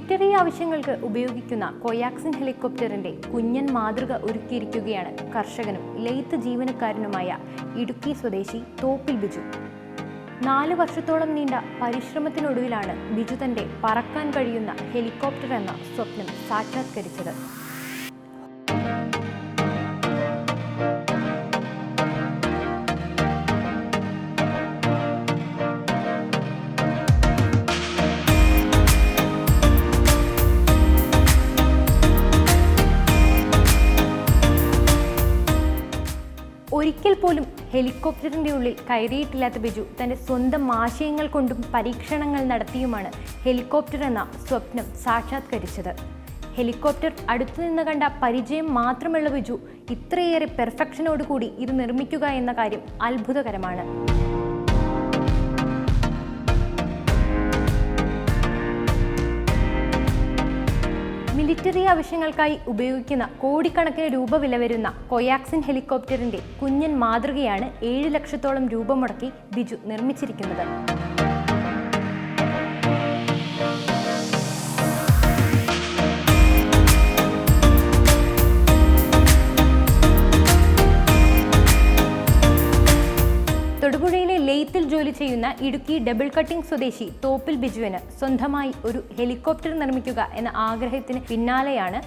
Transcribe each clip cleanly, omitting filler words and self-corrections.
Military ആവശ്യങ്ങൾക്ക് ഉപയോഗിക്കുന്ന കോയാക്സിൻ ഹെലികോപ്റ്ററിന്റെ കുഞ്ഞൻ മാതൃക ഒരുക്കിയിരിക്കുകയാണ് കർഷകനും ലെയ്ത്ത് ജീവനക്കാരനുമായ ഇടുക്കി സ്വദേശി തോപ്പിൽ ബിജു. 4 വർഷത്തോളം നീണ്ട പരിശ്രമത്തിനൊടുവിലാണ് ബിജു തന്റെ പറക്കാൻ കഴിയുന്ന ഹെലികോപ്റ്റർ എന്ന സ്വപ്നം സാക്ഷാത്കരിച്ചത്. ഒരിക്കൽ പോലും ഹെലികോപ്റ്ററിന്റെ ഉള്ളിൽ കയറിയിട്ടില്ലാത്ത ബിജു തന്റെ സ്വന്തം ആശയങ്ങൾ കൊണ്ടും പരീക്ഷണങ്ങൾ നടത്തിയുമാണ് ഹെലികോപ്റ്റർ എന്ന സ്വപ്നം സാക്ഷാത്കരിച്ചത്. ഹെലികോപ്റ്റർ അടുത്തുനിന്ന് കണ്ട പരിചയം മാത്രമുള്ള ബിജു ഇത്രയേറെ പെർഫെക്ഷനോടുകൂടി ഇത് നിർമ്മിക്കുക എന്ന കാര്യം അത്ഭുതകരമാണ്. മിലിറ്ററി ആവശ്യങ്ങൾക്കായി ഉപയോഗിക്കുന്ന കോടിക്കണക്കിന് രൂപ വില വരുന്ന കോയാക്സിൻ ഹെലികോപ്റ്ററിന്റെ കുഞ്ഞൻ മാതൃകയാണ് 7 ലക്ഷത്തോളം രൂപ മുടക്കി ബിജു നിർമ്മിച്ചിരിക്കുന്നത്. തൊടുപുഴയിലെ ലെയ്ത്തിൽ ജോലി ചെയ്യുന്ന ഇടുക്കി ഡബിൾ കട്ടിംഗ് സ്വദേശി തോപ്പിൽ ബിജുവിന് സ്വന്തമായി ഒരു ഹെലികോപ്റ്റർ നിർമ്മിക്കുക എന്ന ആഗ്രഹത്തിന് പിന്നാലെയാണ്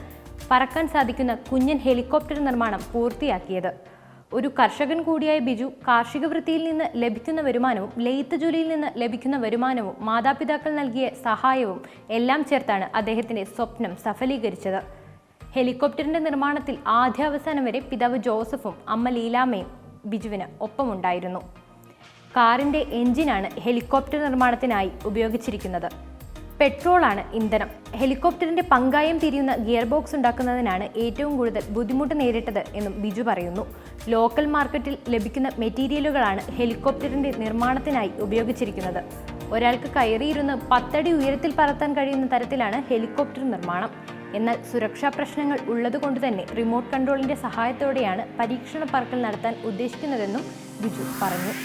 പറക്കാൻ സാധിക്കുന്ന കുഞ്ഞൻ ഹെലികോപ്റ്റർ നിർമ്മാണം പൂർത്തിയാക്കിയത്. ഒരു കർഷകൻ കൂടിയായ ബിജു കാർഷിക വൃത്തിയിൽ നിന്ന് ലഭിക്കുന്ന വരുമാനവും ലെയ്ത്ത് ജോലിയിൽ നിന്ന് ലഭിക്കുന്ന വരുമാനവും മാതാപിതാക്കൾ നൽകിയ സഹായവും എല്ലാം ചേർത്താണ് അദ്ദേഹത്തിന്റെ സ്വപ്നം സഫലീകരിച്ചത്. ഹെലികോപ്റ്ററിന്റെ നിർമ്മാണത്തിൽ ആദ്യാവസാനം വരെ പിതാവ് ജോസഫും അമ്മ ലീലാമ്മയും ബിജുവിന് ഒപ്പമുണ്ടായിരുന്നു. കാറിന്റെ എഞ്ചിനാണ് ഹെലികോപ്റ്റർ നിർമ്മാണത്തിനായി ഉപയോഗിച്ചിരിക്കുന്നത്. പെട്രോളാണ് ഇന്ധനം. ഹെലികോപ്റ്ററിന്റെ പങ്കായം തിരിയുന്ന ഗിയർ ബോക്സ് ഉണ്ടാക്കുന്നതിനാണ് ഏറ്റവും കൂടുതൽ ബുദ്ധിമുട്ട് നേരിട്ടത് എന്നും ബിജു പറയുന്നു. ലോക്കൽ മാർക്കറ്റിൽ ലഭിക്കുന്ന മെറ്റീരിയലുകളാണ് ഹെലികോപ്റ്ററിന്റെ നിർമ്മാണത്തിനായി ഉപയോഗിച്ചിരിക്കുന്നത്. ഒരാൾക്ക് കയറിയിരുന്ന് 10 അടി ഉയരത്തിൽ പറത്താൻ കഴിയുന്ന തരത്തിലാണ് ഹെലികോപ്റ്റർ നിർമ്മാണം. എന്നാൽ സുരക്ഷാ പ്രശ്നങ്ങൾ ഉള്ളതുകൊണ്ട് തന്നെ റിമോട്ട് കൺട്രോളിന്റെ സഹായത്തോടെയാണ് പരീക്ഷണ പറക്കൽ നടത്താൻ ഉദ്ദേശിക്കുന്നതെന്നും ബിജു പറഞ്ഞു.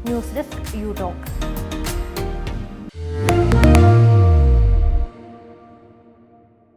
News desk you talk.